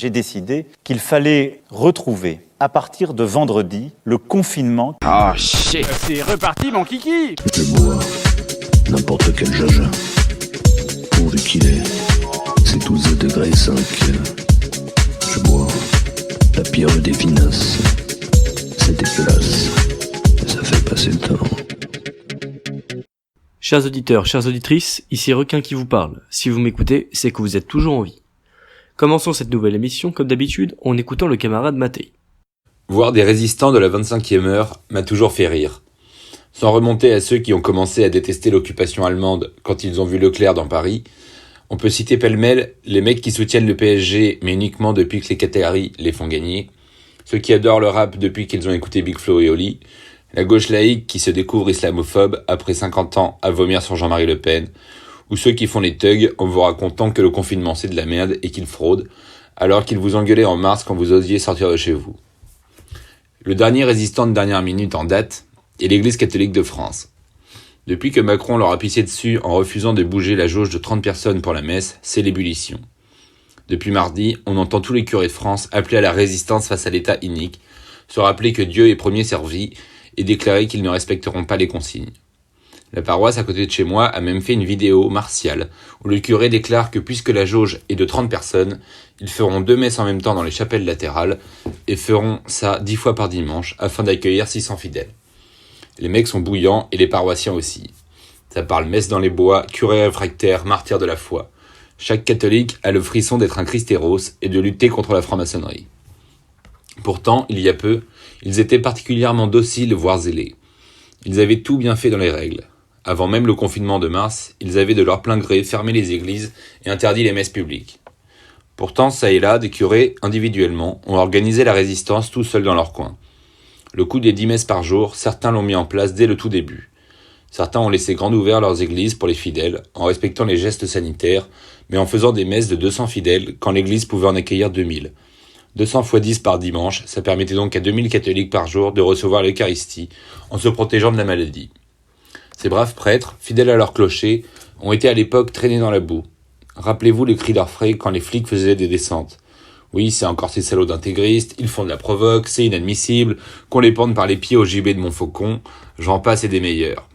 j'ai décidé qu'il fallait retrouver, à partir de vendredi, le confinement. Oh shit, c'est reparti mon kiki. Je bois n'importe quel jaja, pourvu qu'il est, c'est 12 degrés 5. Je bois la pire des vinasses, c'est dégueulasse, mais ça fait passer le temps. Chers auditeurs, chères auditrices, ici Requin qui vous parle. Si vous m'écoutez, c'est que vous êtes toujours en vie. Commençons cette nouvelle émission, comme d'habitude, en écoutant le camarade Mattei. Voir des résistants de la 25e heure m'a toujours fait rire. Sans remonter à ceux qui ont commencé à détester l'occupation allemande quand ils ont vu Leclerc dans Paris, on peut citer pêle-mêle les mecs qui soutiennent le PSG mais uniquement depuis que les Qataris les font gagner, ceux qui adorent le rap depuis qu'ils ont écouté Big Flo et Oli, la gauche laïque qui se découvre islamophobe après 50 ans à vomir sur Jean-Marie Le Pen, ou ceux qui font les thugs en vous racontant que le confinement c'est de la merde et qu'ils fraudent, alors qu'ils vous engueulaient en mars quand vous osiez sortir de chez vous. Le dernier résistant de dernière minute en date est l'Église catholique de France. Depuis que Macron leur a pissé dessus en refusant de bouger la jauge de 30 personnes pour la messe, c'est l'ébullition. Depuis mardi, on entend tous les curés de France appeler à la résistance face à l'État inique, se rappeler que Dieu est premier servi et déclarer qu'ils ne respecteront pas les consignes. La paroisse à côté de chez moi a même fait une vidéo martiale où le curé déclare que puisque la jauge est de 30 personnes, ils feront 2 messes en même temps dans les chapelles latérales et feront ça 10 fois par dimanche afin d'accueillir 600 fidèles. Les mecs sont bouillants et les paroissiens aussi. Ça parle messe dans les bois, curé réfractaire, martyr de la foi. Chaque catholique a le frisson d'être un Christéros et de lutter contre la franc-maçonnerie. Pourtant, il y a peu, ils étaient particulièrement dociles voire zélés. Ils avaient tout bien fait dans les règles. Avant même le confinement de mars, ils avaient de leur plein gré fermé les églises et interdit les messes publiques. Pourtant, ça et là, des curés, individuellement, ont organisé la résistance tout seuls dans leur coin. Le coup des 10 messes par jour, certains l'ont mis en place dès le tout début. Certains ont laissé grand ouvert leurs églises pour les fidèles, en respectant les gestes sanitaires, mais en faisant des messes de 200 fidèles quand l'église pouvait en accueillir 2000. 200 x 10 par dimanche, ça permettait donc à 2000 catholiques par jour de recevoir l'Eucharistie, en se protégeant de la maladie. Ces braves prêtres, fidèles à leur clocher, ont été à l'époque traînés dans la boue. Rappelez-vous les cris d'orfraie quand les flics faisaient des descentes. Oui, c'est encore ces salauds d'intégristes, ils font de la provoque, c'est inadmissible, qu'on les pende par les pieds au gibet de Montfaucon, j'en passe et des meilleurs.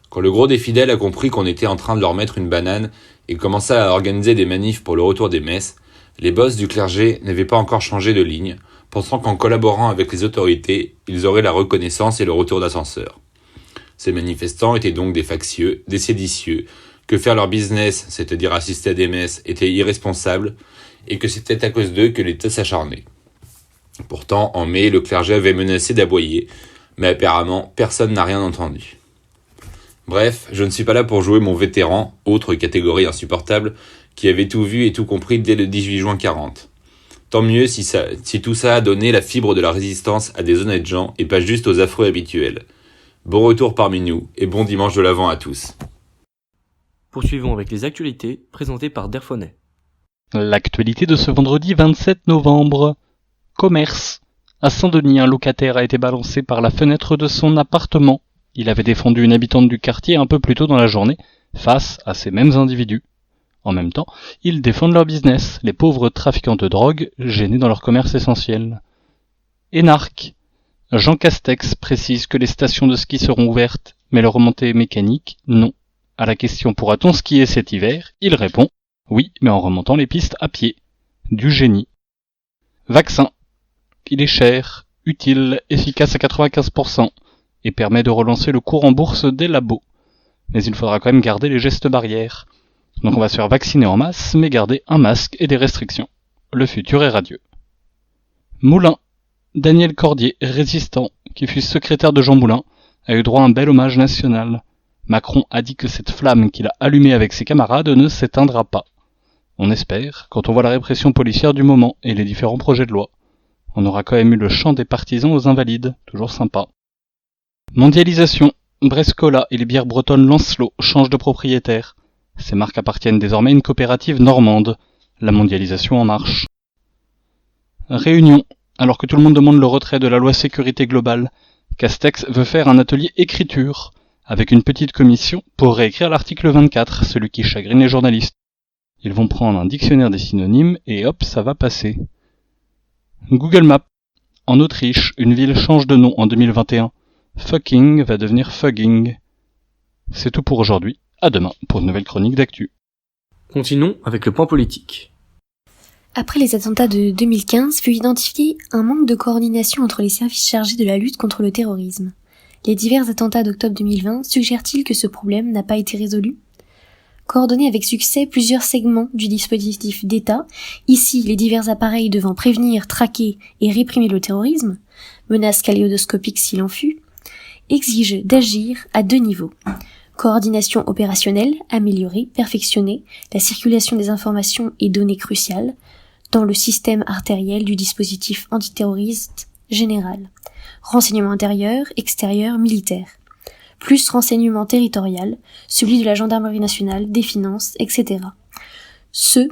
Quand le gros des fidèles a compris qu'on était en train de leur mettre une banane et commença à organiser des manifs pour le retour des messes, les boss du clergé n'avaient pas encore changé de ligne, pensant qu'en collaborant avec les autorités, ils auraient la reconnaissance et le retour d'ascenseur. Ces manifestants étaient donc des factieux, des séditieux, que faire leur business, c'est-à-dire assister à des messes, était irresponsable, et que c'était à cause d'eux que l'État s'acharnait. Pourtant, en mai, le clergé avait menacé d'aboyer, mais apparemment, personne n'a rien entendu. Bref, je ne suis pas là pour jouer mon vétéran, autre catégorie insupportable, qui avait tout vu et tout compris dès le 18 juin 40. Tant mieux si tout ça a donné la fibre de la résistance à des honnêtes gens et pas juste aux affreux habituels. Bon retour parmi nous et bon dimanche de l'Avent à tous. Poursuivons avec les actualités présentées par Derfonnet. L'actualité de ce vendredi 27 novembre. Commerce. À Saint-Denis, un locataire a été balancé par la fenêtre de son appartement. Il avait défendu une habitante du quartier un peu plus tôt dans la journée, face à ces mêmes individus. En même temps, ils défendent leur business, les pauvres trafiquants de drogue, gênés dans leur commerce essentiel. Énarque. Jean Castex précise que les stations de ski seront ouvertes, mais leur remontée mécanique, non. À la question « Pourra-t-on skier cet hiver ?», il répond « Oui, mais en remontant les pistes à pied. » Du génie. Vaccin. Il est cher, utile, efficace à 95%, et permet de relancer le cours en bourse des labos. Mais il faudra quand même garder les gestes barrières. Donc on va se faire vacciner en masse, mais garder un masque et des restrictions. Le futur est radieux. Moulin. Daniel Cordier, résistant, qui fut secrétaire de Jean Moulin, a eu droit à un bel hommage national. Macron a dit que cette flamme qu'il a allumée avec ses camarades ne s'éteindra pas. On espère, quand on voit la répression policière du moment et les différents projets de loi. On aura quand même eu le chant des partisans aux invalides, toujours sympa. Mondialisation. Brescola et les bières bretonnes Lancelot changent de propriétaire. Ces marques appartiennent désormais à une coopérative normande. La mondialisation en marche. Réunion. Alors que tout le monde demande le retrait de la loi sécurité globale, Castex veut faire un atelier écriture, avec une petite commission pour réécrire l'article 24, celui qui chagrine les journalistes. Ils vont prendre un dictionnaire des synonymes et hop, ça va passer. Google Maps. En Autriche, une ville change de nom en 2021. Fucking va devenir fugging. C'est tout pour aujourd'hui. À demain pour une nouvelle chronique d'actu. Continuons avec le point politique. Après les attentats de 2015, fut identifié un manque de coordination entre les services chargés de la lutte contre le terrorisme. Les divers attentats d'octobre 2020 suggèrent-ils que ce problème n'a pas été résolu ? Coordonner avec succès plusieurs segments du dispositif d'État, ici les divers appareils devant prévenir, traquer et réprimer le terrorisme, menace kaléidoscopique s'il en fut, exige d'agir à 2 niveaux. Coordination opérationnelle, améliorer, perfectionner la circulation des informations et données cruciales dans le système artériel du dispositif antiterroriste général. Renseignement intérieur, extérieur, militaire. Plus renseignement territorial, celui de la gendarmerie nationale, des finances, etc. Ce,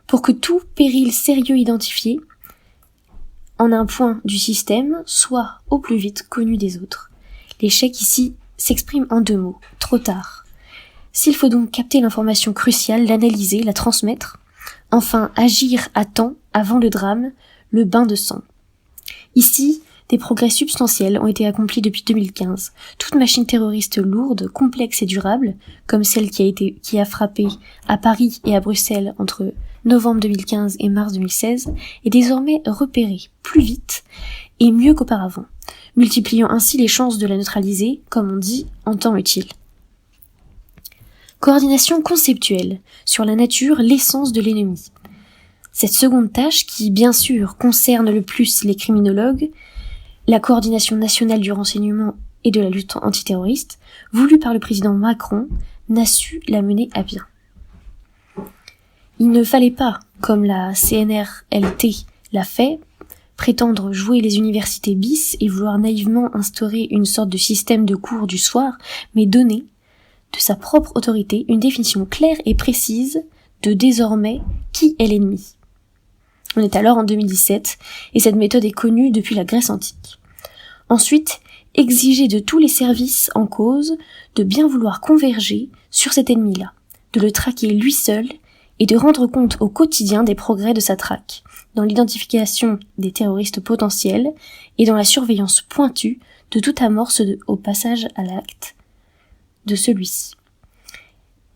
pour que tout péril sérieux identifié en un point du système soit au plus vite connu des autres. L'échec ici s'exprime en 2 mots, trop tard. S'il faut donc capter l'information cruciale, l'analyser, la transmettre, enfin agir à temps avant le drame, le bain de sang. Ici, des progrès substantiels ont été accomplis depuis 2015. Toute machine terroriste lourde, complexe et durable, comme celle qui a frappé à Paris et à Bruxelles entre novembre 2015 et mars 2016, est désormais repérée plus vite et mieux qu'auparavant, multipliant ainsi les chances de la neutraliser, comme on dit, en temps utile. Coordination conceptuelle, sur la nature, l'essence de l'ennemi. Cette seconde tâche, qui bien sûr concerne le plus les criminologues, la coordination nationale du renseignement et de la lutte antiterroriste, voulue par le président Macron, n'a su la mener à bien. Il ne fallait pas, comme la CNRLT l'a fait, prétendre jouer les universités bis et vouloir naïvement instaurer une sorte de système de cours du soir, mais donner, de sa propre autorité, une définition claire et précise de désormais qui est l'ennemi. On est alors en 2017, et cette méthode est connue depuis la Grèce antique. Ensuite, exiger de tous les services en cause de bien vouloir converger sur cet ennemi-là, de le traquer lui seul, et de rendre compte au quotidien des progrès de sa traque, dans l'identification des terroristes potentiels et dans la surveillance pointue de toute amorce au passage à l'acte de celui-ci.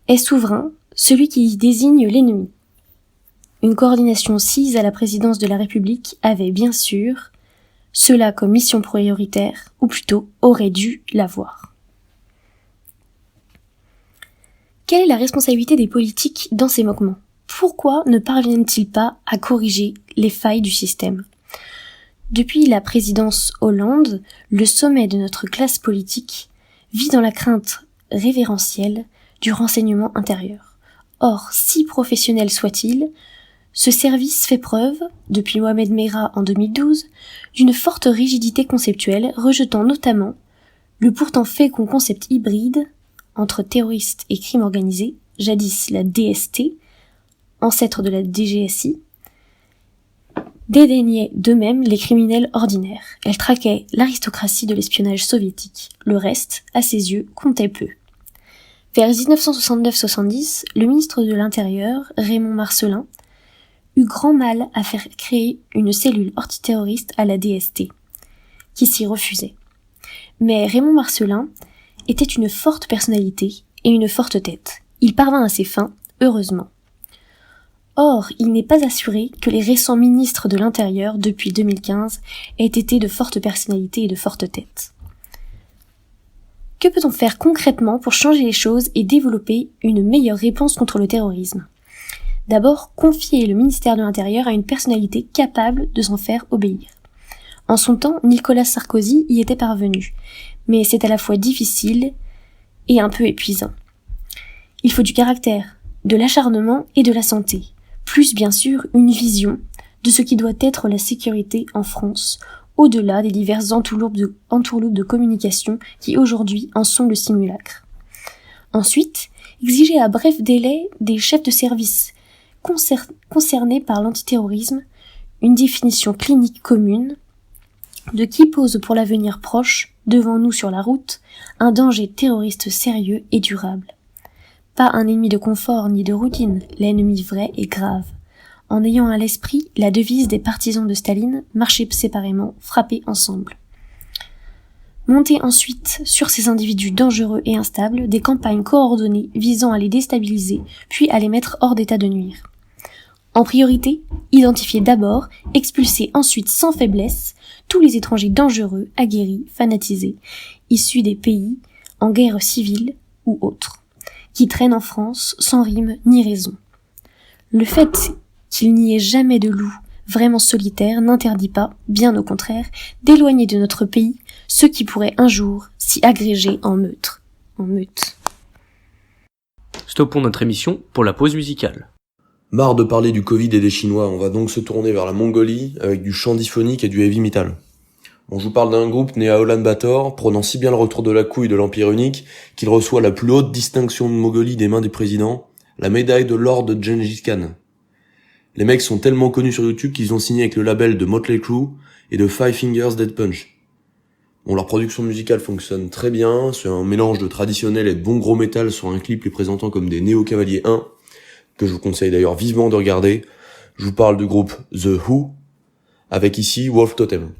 Est souverain celui qui désigne l'ennemi. Une coordination sise à la présidence de la République avait bien sûr cela comme mission prioritaire, ou plutôt aurait dû l'avoir. Quelle est la responsabilité des politiques dans ces manquements ? Pourquoi ne parviennent-ils pas à corriger les failles du système ? Depuis la présidence Hollande, le sommet de notre classe politique vit dans la crainte révérentielle du renseignement intérieur. Or, si professionnel soit-il, ce service fait preuve, depuis Mohamed Merah en 2012, d'une forte rigidité conceptuelle, rejetant notamment le pourtant fécond concept hybride entre terroristes et crime organisé, jadis la DST, ancêtre de la DGSI, dédaignait d'eux-mêmes les criminels ordinaires. Elle traquait l'aristocratie de l'espionnage soviétique. Le reste, à ses yeux, comptait peu. Vers 1969-70, le ministre de l'Intérieur, Raymond Marcellin, eut grand mal à faire créer une cellule antiterroriste à la DST, qui s'y refusait. Mais Raymond Marcellin était une forte personnalité et une forte tête. Il parvint à ses fins, heureusement. Or, il n'est pas assuré que les récents ministres de l'Intérieur, depuis 2015, aient été de fortes personnalités et de fortes têtes. Que peut-on faire concrètement pour changer les choses et développer une meilleure réponse contre le terrorisme ? D'abord, confier le ministère de l'Intérieur à une personnalité capable de s'en faire obéir. En son temps, Nicolas Sarkozy y était parvenu, mais c'est à la fois difficile et un peu épuisant. Il faut du caractère, de l'acharnement et de la santé, plus bien sûr une vision de ce qui doit être la sécurité en France, au-delà des diverses entourloupes de communication qui aujourd'hui en sont le simulacre. Ensuite, exiger à bref délai des chefs de service concernés par l'antiterrorisme une définition clinique commune de qui pose pour l'avenir proche, devant nous sur la route, un danger terroriste sérieux et durable. Pas un ennemi de confort ni de routine, l'ennemi vrai et grave. En ayant à l'esprit la devise des partisans de Staline, marcher séparément, frapper ensemble. Monter ensuite sur ces individus dangereux et instables des campagnes coordonnées visant à les déstabiliser, puis à les mettre hors d'état de nuire. En priorité, identifier d'abord, expulser ensuite sans faiblesse tous les étrangers dangereux, aguerris, fanatisés, issus des pays en guerre civile ou autres, qui traînent en France sans rime ni raison. Le fait qu'il n'y ait jamais de loup vraiment solitaire n'interdit pas, bien au contraire, d'éloigner de notre pays ceux qui pourraient un jour s'y agréger en meute. Stoppons notre émission pour la pause musicale. Marre de parler du Covid et des Chinois, on va donc se tourner vers la Mongolie avec du chant diphonique et du heavy metal. Bon, je vous parle d'un groupe né à Ulaanbaatar, prenant si bien le retour de la couille de l'Empire unique qu'il reçoit la plus haute distinction de Mongolie des mains des présidents, la médaille de l'or de Gengis Khan. Les mecs sont tellement connus sur YouTube qu'ils ont signé avec le label de Motley Crue et de Five Fingers Death Punch. Bon, leur production musicale fonctionne très bien, c'est un mélange de traditionnel et de bon gros métal sur un clip les présentant comme des Néo-Cavaliers 1, que je vous conseille d'ailleurs vivement de regarder. Je vous parle du groupe The Who, avec ici Wolf Totem.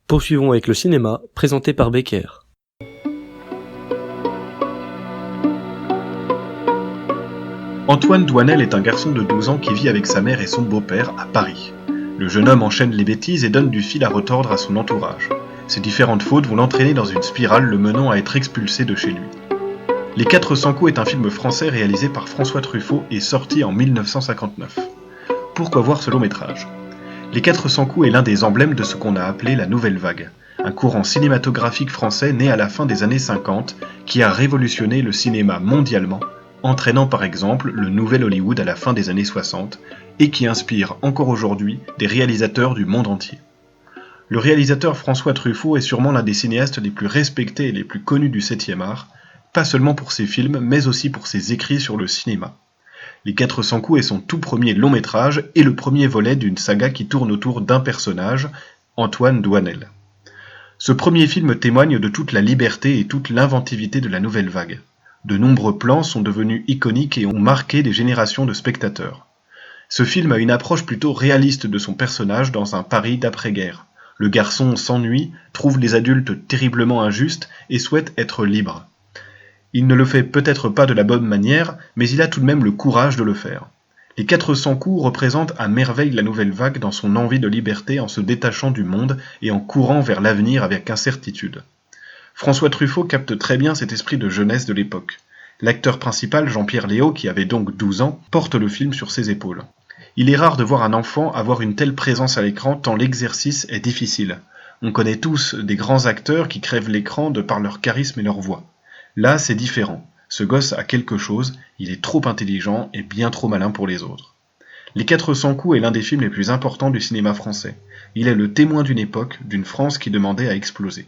Poursuivons avec le cinéma, présenté par Becker. Antoine Douanel est un garçon de 12 ans qui vit avec sa mère et son beau-père à Paris. Le jeune homme enchaîne les bêtises et donne du fil à retordre à son entourage. Ces différentes fautes vont l'entraîner dans une spirale le menant à être expulsé de chez lui. Les 400 coups est un film français réalisé par François Truffaut et sorti en 1959. Pourquoi voir ce long métrage ? Les 400 coups est l'un des emblèmes de ce qu'on a appelé la Nouvelle Vague, un courant cinématographique français né à la fin des années 50 qui a révolutionné le cinéma mondialement, entraînant par exemple le nouvel Hollywood à la fin des années 60 et qui inspire encore aujourd'hui des réalisateurs du monde entier. Le réalisateur François Truffaut est sûrement l'un des cinéastes les plus respectés et les plus connus du 7e art, pas seulement pour ses films, mais aussi pour ses écrits sur le cinéma. Les 400 coups est son tout premier long métrage et le premier volet d'une saga qui tourne autour d'un personnage, Antoine Douanel. Ce premier film témoigne de toute la liberté et toute l'inventivité de la Nouvelle Vague. De nombreux plans sont devenus iconiques et ont marqué des générations de spectateurs. Ce film a une approche plutôt réaliste de son personnage dans un Paris d'après-guerre. Le garçon s'ennuie, trouve les adultes terriblement injustes et souhaite être libre. Il ne le fait peut-être pas de la bonne manière, mais il a tout de même le courage de le faire. Les 400 coups représentent à merveille la Nouvelle Vague dans son envie de liberté en se détachant du monde et en courant vers l'avenir avec incertitude. François Truffaut capte très bien cet esprit de jeunesse de l'époque. L'acteur principal, Jean-Pierre Léaud, qui avait donc 12 ans, porte le film sur ses épaules. Il est rare de voir un enfant avoir une telle présence à l'écran tant l'exercice est difficile. On connaît tous des grands acteurs qui crèvent l'écran de par leur charisme et leur voix. Là, c'est différent. Ce gosse a quelque chose, il est trop intelligent et bien trop malin pour les autres. Les 400 coups est l'un des films les plus importants du cinéma français. Il est le témoin d'une époque, d'une France qui demandait à exploser.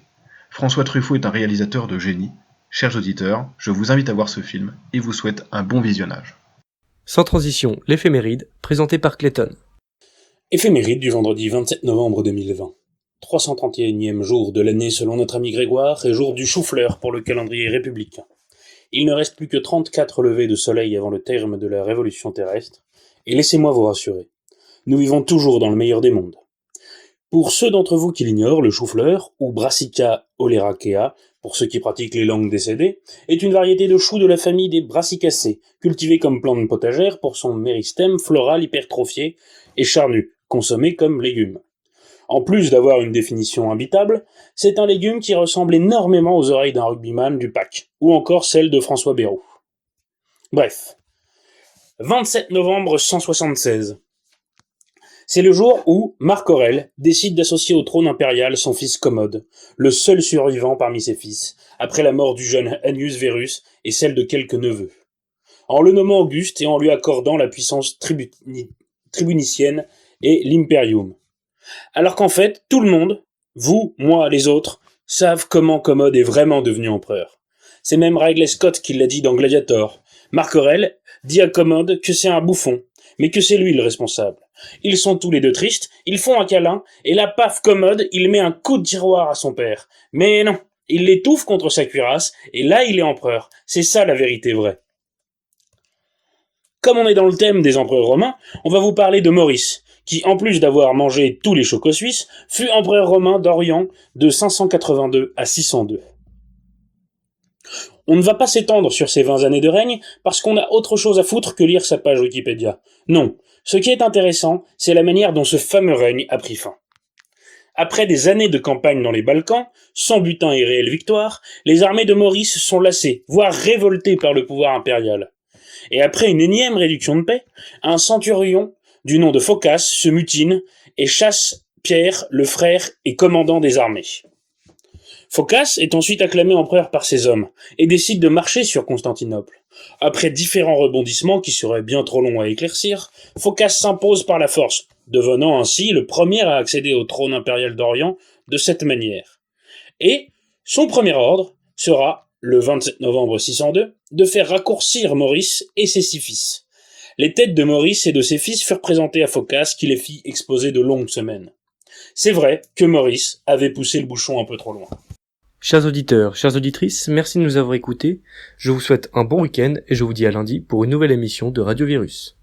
François Truffaut est un réalisateur de génie. Chers auditeurs, je vous invite à voir ce film et vous souhaite un bon visionnage. Sans transition, l'éphéméride, présenté par Clayton. Éphéméride du vendredi 27 novembre 2020. 331e jour de l'année selon notre ami Grégoire et jour du chou-fleur pour le calendrier républicain. Il ne reste plus que 34 levées de soleil avant le terme de la révolution terrestre, et laissez-moi vous rassurer, nous vivons toujours dans le meilleur des mondes. Pour ceux d'entre vous qui l'ignorent, le chou-fleur, ou Brassica oleracea, pour ceux qui pratiquent les langues décédées, est une variété de choux de la famille des Brassicacées, cultivée comme plante potagère pour son méristème floral hypertrophié et charnu, consommé comme légume. En plus d'avoir une définition imbitable, c'est un légume qui ressemble énormément aux oreilles d'un rugbyman du PAC, ou encore celles de François Bayrou. Bref. 27 novembre 176. C'est le jour où Marc Aurèle décide d'associer au trône impérial son fils Commode, le seul survivant parmi ses fils, après la mort du jeune Annius Verus et celle de quelques neveux, en le nommant Auguste et en lui accordant la puissance tribunicienne et l'imperium. Alors qu'en fait, tout le monde, vous, moi, les autres, savent comment Commode est vraiment devenu empereur. C'est même Ridley Scott qui l'a dit dans Gladiator. Marc Aurèle dit à Commode que c'est un bouffon, mais que c'est lui le responsable. Ils sont tous les deux tristes, ils font un câlin, et là, paf, Commode, il met un coup de tiroir à son père. Mais non, il l'étouffe contre sa cuirasse, et là, il est empereur. C'est ça la vérité vraie. Comme on est dans le thème des empereurs romains, on va vous parler de Maurice, qui, en plus d'avoir mangé tous les chocos suisses, fut empereur romain d'Orient de 582 à 602. On ne va pas s'étendre sur ces 20 années de règne, parce qu'on a autre chose à foutre que lire sa page Wikipédia. Non, ce qui est intéressant, c'est la manière dont ce fameux règne a pris fin. Après des années de campagne dans les Balkans, sans butin et réelle victoire, les armées de Maurice sont lassées, voire révoltées par le pouvoir impérial. Et après une énième réduction de paix, un centurion du nom de Phocas se mutine et chasse Pierre, le frère et commandant des armées. Phocas est ensuite acclamé empereur par ses hommes et décide de marcher sur Constantinople. Après différents rebondissements qui seraient bien trop longs à éclaircir, Phocas s'impose par la force, devenant ainsi le premier à accéder au trône impérial d'Orient de cette manière. Et son premier ordre sera, le 27 novembre 602, de faire raccourcir Maurice et ses 6 fils. Les têtes de Maurice et de ses fils furent présentées à Phocas qui les fit exposer de longues semaines. C'est vrai que Maurice avait poussé le bouchon un peu trop loin. Chers auditeurs, chères auditrices, merci de nous avoir écoutés. Je vous souhaite un bon week-end et je vous dis à lundi pour une nouvelle émission de Radio Virus.